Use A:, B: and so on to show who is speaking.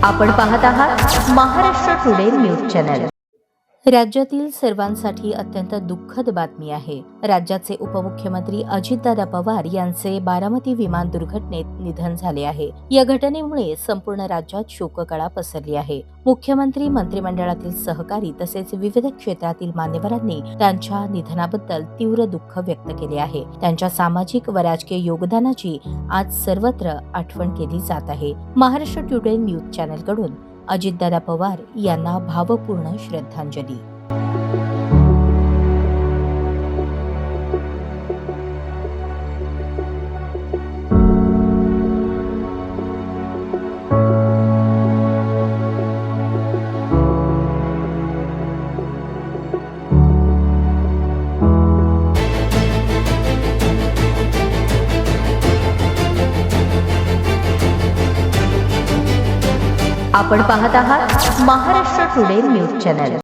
A: आपण पाहत आहात महाराष्ट्र टुडे न्यूज चॅनल। राज्यातील सर्वांसाठी अत्यंत दुःखद बातमी आहे। राज्याचे उपमुख्यमंत्री अजितदादा पवार यांचे बारामती विमान दुर्घटनेत निधन झाले आहे। या घटनेमुळे संपूर्ण राज्यात शोककळा पसरली आहे। मुख्यमंत्री, मंत्रिमंडळातील सहकारी तसेच विविध क्षेत्रातील मान्यवरांनी त्यांच्या निधनाबद्दल तीव्र दुःख व्यक्त केले आहे। त्यांच्या सामाजिक व राजकीय योगदानाची आज सर्वत्र आठवण केली जात आहे। महाराष्ट्र टुडे न्यूज चॅनलकडून अजितदादा पवार यांना भावपूर्ण श्रद्धांजली। आपण पाहत आहात महाराष्ट्र टुडे न्यूज चॅनल।